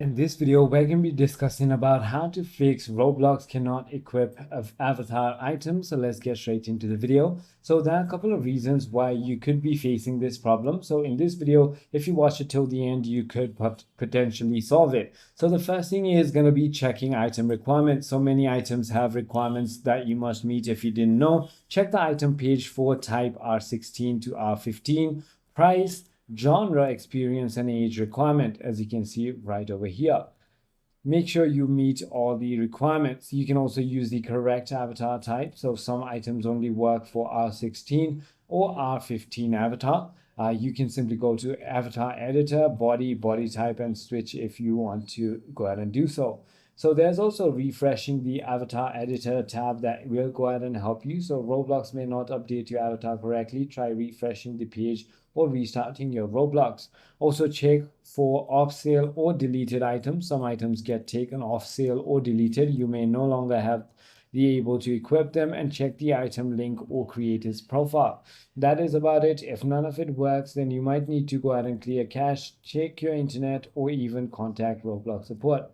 In this video, we're going to be discussing about how to fix Roblox cannot equip avatar items. So let's get straight into the video. So there are a couple of reasons why you could be facing this problem. So in this video, if you watch it till the end, you could potentially solve it. So the first thing is going to be checking item requirements. So many items have requirements that you must meet. If you didn't know, check the item page for type R16 to R15, price, genre, experience, and age requirement, as you can see right over here. Make sure you meet all the requirements. You can also use the correct avatar type. So some items only work for R16 or R15 avatar. You can simply go to avatar editor, body type, and switch if you want to go ahead and do so. So there's also refreshing the avatar editor tab that will go ahead and help you. So Roblox may not update your avatar correctly. Try refreshing the page or restarting your Roblox. Also check for off sale or deleted items. Some items get taken off sale or deleted. You may no longer have be able to equip them, and check the item link or creator's profile. That is about it. If none of it works, then you might need to go ahead and clear cache, check your internet, or even contact Roblox support.